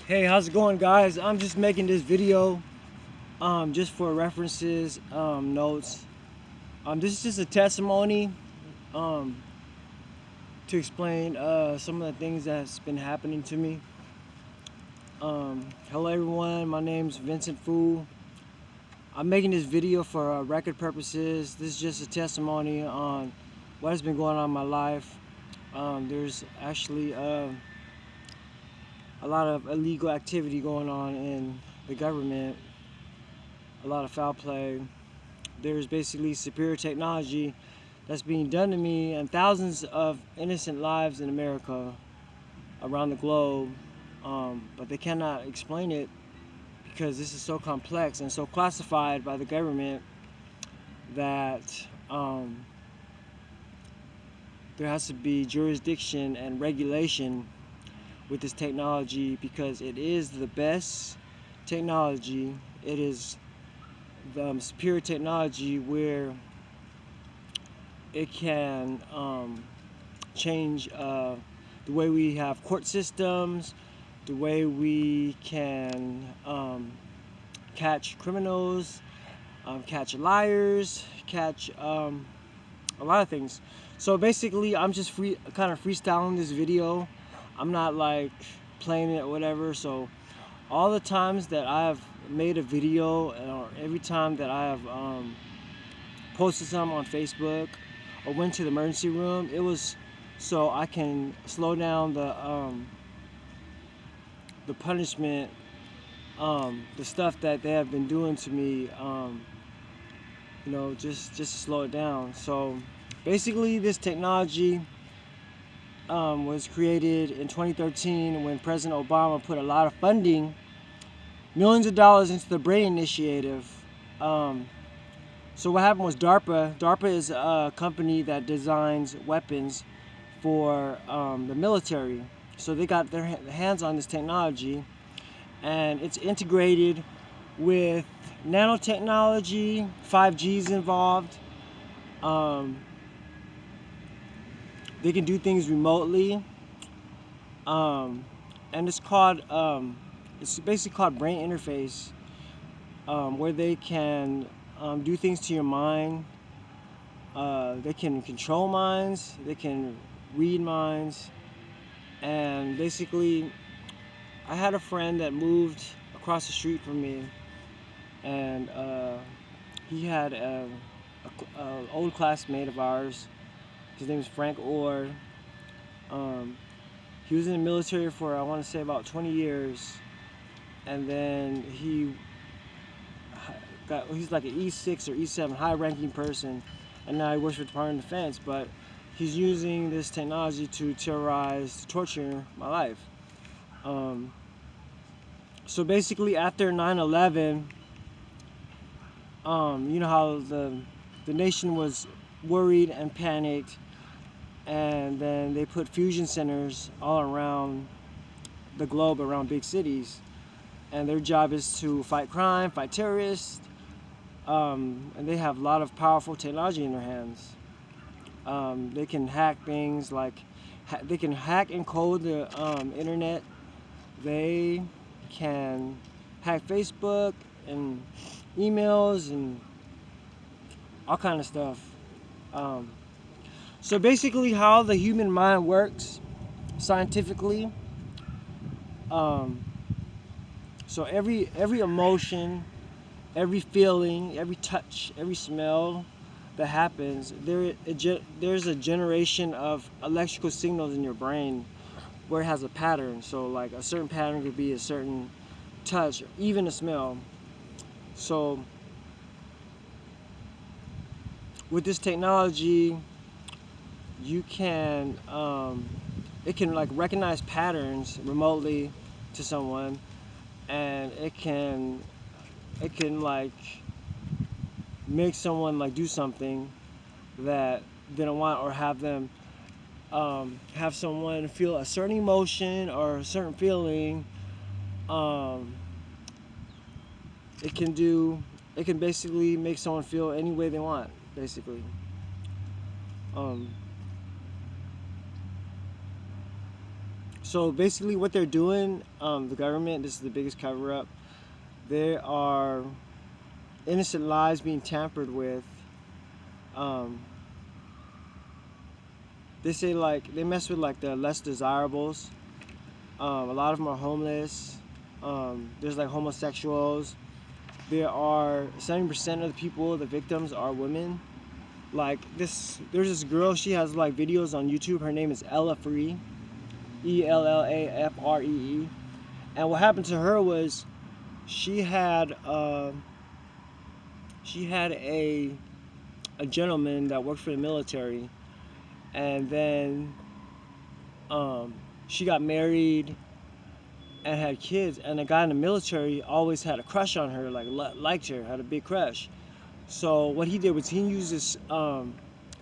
Hey, how's it going, guys? I'm just making this video just for references, notes. This is just a testimony um, to explain some of the things that's been happening to me. Hello, everyone. My name's Vincent Fu. I'm making this video for record purposes. This is just a testimony on what has been going on in my life. There's actually a lot of illegal activity going on in the government, a lot of foul play. There's basically superior technology that's being done to me and thousands of innocent lives in America, around the globe, but they cannot explain it because this is so complex and so classified by the government that there has to be jurisdiction and regulation with this technology because it is the best technology. It is the superior technology where it can change the way we have court systems, the way we can catch criminals, catch liars, catch a lot of things. So basically, I'm just kind of freestyling this video. I'm not like playing it or whatever. So all the times that I have made a video, or every time that I have posted some on Facebook or went to the emergency room, it was so I can slow down the punishment, the stuff that they have been doing to me, just to slow it down. So basically, this technology was created in 2013 when President Obama put a lot of funding, millions of dollars, into the BRAIN initiative. So what happened was DARPA. DARPA is a company that designs weapons for the military. So they got their hands on this technology, and it's integrated with nanotechnology. 5G is involved. They can do things remotely, and it's basically called brain interface, where they can do things to your mind. They can control minds. They can read minds. And basically, I had a friend that moved across the street from me, and he had a old classmate of ours. His name is Frank Orr. He was in the military for, I want to say, about 20 years, and then he's like an E6 or E7 high-ranking person, and now he works for the Department of Defense. But he's using this technology to torture my life. So basically, after 9/11, you know how the nation was worried and panicked, and then they put fusion centers all around the globe, around big cities, and their job is to fight crime, fight terrorists, and they have a lot of powerful technology in their hands. They can hack things like they can hack and code the internet. They can hack Facebook and emails and all kind of stuff. Um, so basically, how the human mind works scientifically. Um, so every emotion, every feeling, every touch, every smell that happens, there's a generation of electrical signals in your brain where it has a pattern. So like a certain pattern could be a certain touch, or even a smell. So with this technology, you can it can like recognize patterns remotely to someone, and it can like make someone like do something that they don't want, or have them have someone feel a certain emotion or a certain feeling. um, it can do it can basically make someone feel any way they want, basically. um, So basically, what they're doing, the government, this is the biggest cover up. There are innocent lives being tampered with. Um, they say like they mess with like the less desirables. A lot of them are homeless. There's like homosexuals. There are 70% of the people, the victims, are women. Like this, there's this girl. She has like videos on YouTube. Her name is Ella Free, ELLAFREE. And what happened to her was she had a gentleman that worked for the military, and then she got married and had kids, and the guy in the military always had a crush on her, like liked her, had a big crush. So what he did was he used this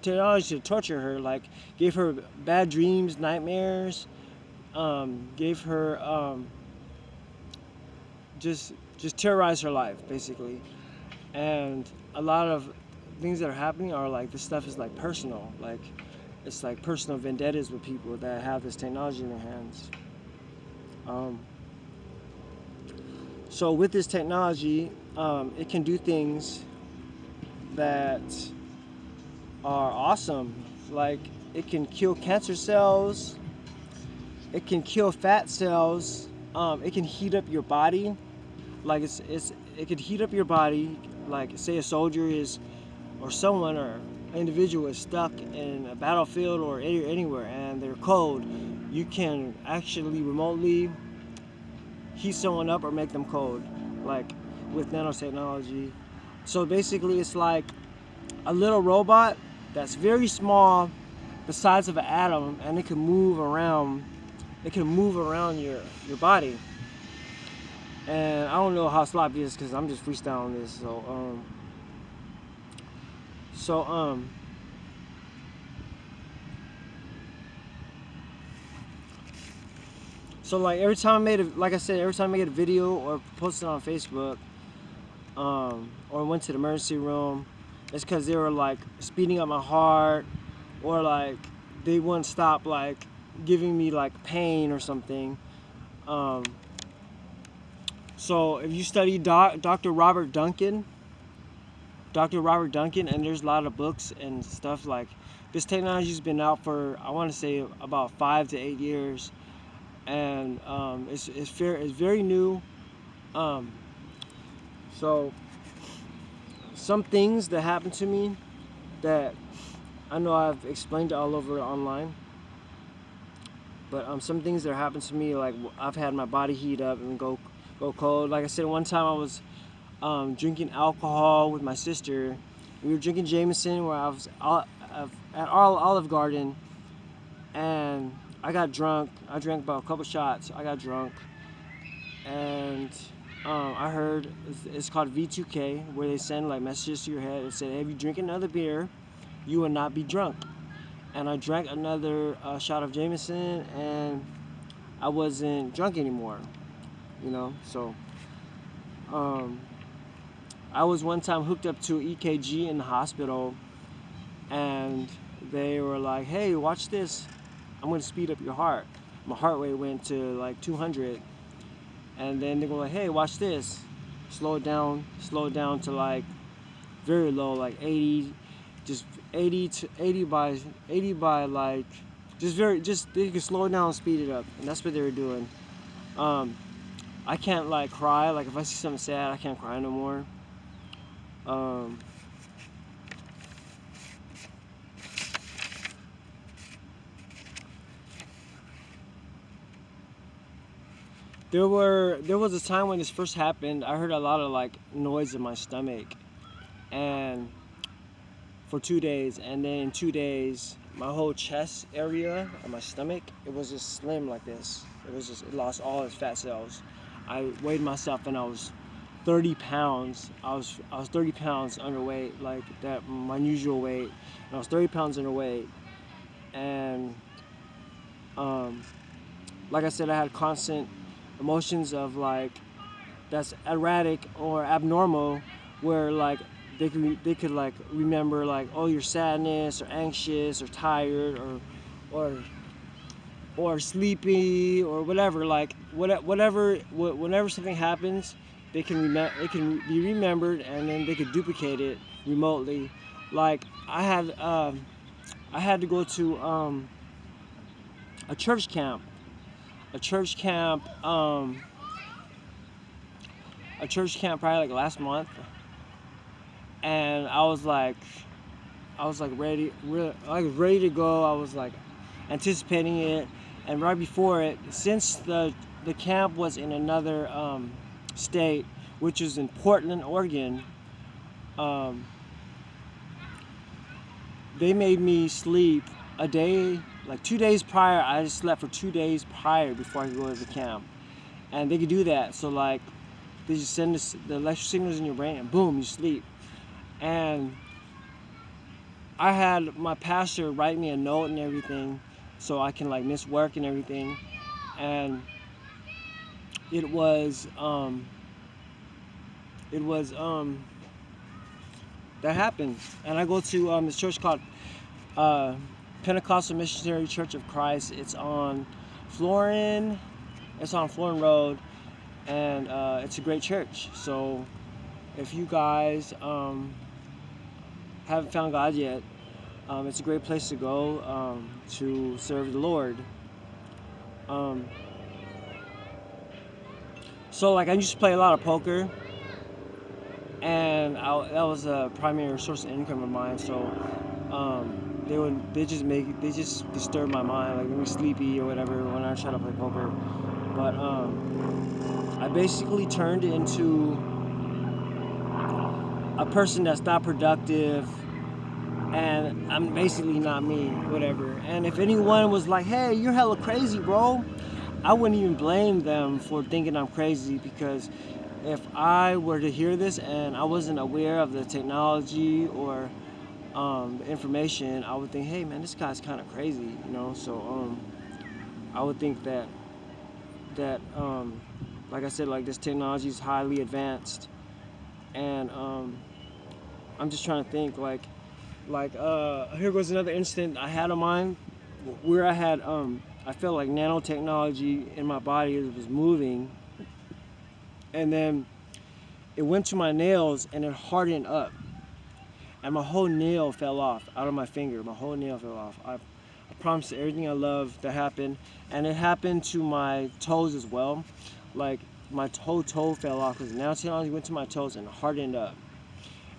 technology to torture her, like gave her bad dreams, nightmares, gave her just terrorized her life basically. And a lot of things that are happening are like this stuff is like personal, like it's like personal vendettas with people that have this technology in their hands. So with this technology, it can do things that are awesome. Like it can kill cancer cells, it can kill fat cells, it can heat up your body. Like it could heat up your body. Like say a soldier is, or someone or individual is stuck in a battlefield or anywhere and they're cold, you can actually remotely heat someone up or make them cold, like with nanotechnology. So basically it's like a little robot that's very small, the size of an atom, and it can move around. It can move around your body. And I don't know how sloppy it is because I'm just freestyling this. So like every time I made a, like I said, every time I made a video or posted on Facebook, or went to the emergency room, it's because they were like speeding up my heart, or like they wouldn't stop like giving me like pain or something. So if you study Dr. Robert Duncan, and there's a lot of books and stuff, like this technology's been out for, I want to say, about 5 to 8 years, and it's very new. So some things that happened to me that I know I've explained all over online, but some things that happened to me, like I've had my body heat up and go cold. Like I said, one time I was drinking alcohol with my sister. We were drinking Jameson where I was at Olive Garden, and I got drunk. I drank about a couple shots. I got drunk, and I heard it's called V2K, where they send like messages to your head. It said, "If you drink another beer, you will not be drunk." And I drank another shot of Jameson, and I wasn't drunk anymore. So I was one time hooked up to EKG in the hospital, and they were like, "Hey, watch this. I'm going to speed up your heart." My heart rate went to like 200, and then they go like, "Hey, watch this. Slow it down to like very low, like 80, just 80 by like just they can slow it down and speed it up." And that's what they were doing. I can't like cry. Like if I see something sad, I can't cry no more. There was a time when this first happened. I heard a lot of like noise in my stomach, and for 2 days, and then in 2 days, my whole chest area of my stomach, it was just slim like this. It lost all its fat cells. I weighed myself and I was 30 pounds. I was 30 pounds underweight, like that my usual weight. And I was 30 pounds underweight, and like I said, I had constant emotions of like that's erratic or abnormal, where like they could like remember like, oh, you're sadness or anxious or tired or or sleepy or whatever. Like whenever something happens, it can be remembered, and then they could duplicate it remotely. Like I had to go to a church camp, a church camp, a church camp probably like last month, and I was like I was ready to go. I was like anticipating it, and right before it, since the camp was in another state, which is in Portland, Oregon, um, they made me sleep a day, like 2 days prior. I just slept for 2 days prior before I could go to the camp, and they could do that. So like they just send the electric signals in your brain, and boom, you sleep. And I had my pastor write me a note and everything, so I can like miss work and everything. And it was it was that happened. And I go to this church called uh, Pentecostal Missionary Church of Christ. Florin. It's on Florin Road, and it's a great church. So if you guys haven't found God yet, it's a great place to go to serve the Lord. Um, so like I used to play a lot of poker, and that was a primary source of income of mine. So they just disturb my mind, like make me sleepy or whatever when I try to play poker. But I basically turned into a person that's not productive, and I'm basically not me, whatever. And if anyone was like, "Hey, you're hella crazy, bro," I wouldn't even blame them for thinking I'm crazy, because if I were to hear this and I wasn't aware of the technology or the information, I would think, "Hey, man, this guy's kind of crazy," you know. So I would think that like I said, like this technology is highly advanced, and I'm just trying to think here goes another incident I had of mine where I felt like nanotechnology in my body was moving, and then it went to my nails and it hardened up, and my whole nail fell off out of my finger. My whole nail fell off. I promised everything I love to happen, and it happened to my toes as well. Like my whole toe fell off because nanotechnology went to my toes and hardened up.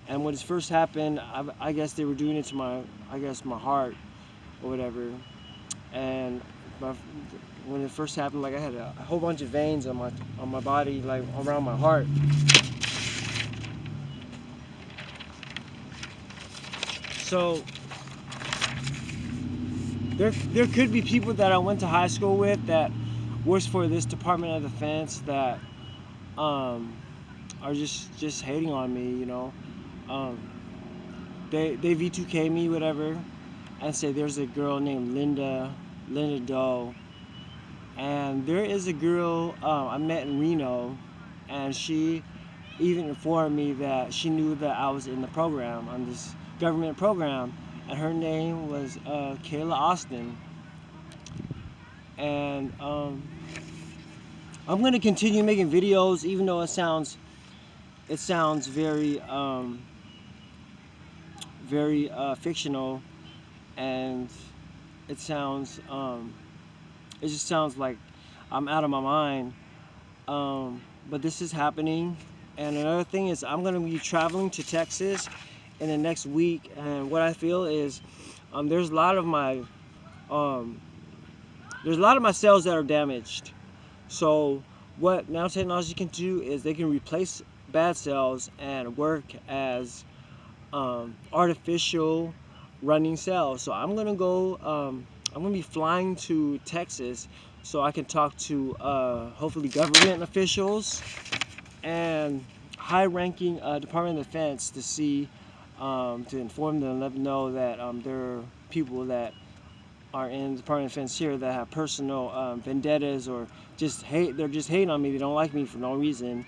And when it first happened, I guess they were doing it to my heart or whatever. And my, when it first happened, like I had a whole bunch of veins on my body, like around my heart. So there could be people that I went to high school with that works for this Department of Defense that are just hating on me, you know. Um, they V2K me, whatever, and say there's a girl named Linda Doe, and there is a girl I met in Reno, and she even informed me that she knew that I was in the program, on this government program, and her name was Kayla Austin. And I'm gonna continue making videos, even though it sounds very very fictional, and it sounds it just sounds like I'm out of my mind. But this is happening. And another thing is, I'm going to be traveling to Texas in the next week, and what I feel is there's a lot of my cells that are damaged. So what nanotechnology can do is they can replace bad cells and work as artificial running cells. So I'm gonna go. I'm gonna be flying to Texas so I can talk to hopefully government officials and high-ranking Department of Defense to see, to inform them, let them know that there are people that are in the Department of Defense here that have personal vendettas, or just hate. They're just hating on me. They don't like me for no reason.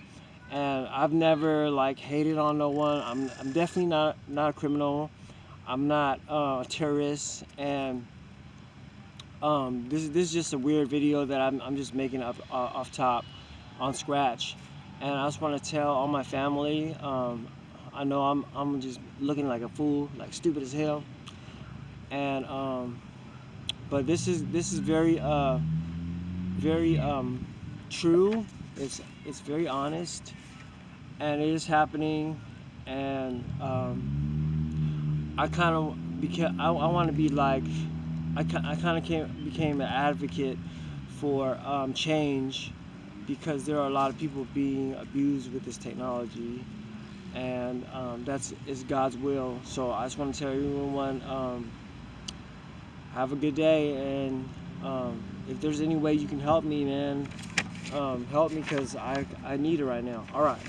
And I've never like hated on no one. I'm definitely not a criminal. I'm not a terrorist, and This is just a weird video that I'm just making up off top on Scratch, and I just want to tell all my family. I know I'm just looking like a fool, like stupid as hell, and but this is very true. It's very honest, and it is happening, and I kind of became I want to be like I kind of became an advocate for change, because there are a lot of people being abused with this technology, and that's is God's will. So I just want to tell everyone, have a good day, and if there's any way you can help me, man, help me, because I need it right now. All right.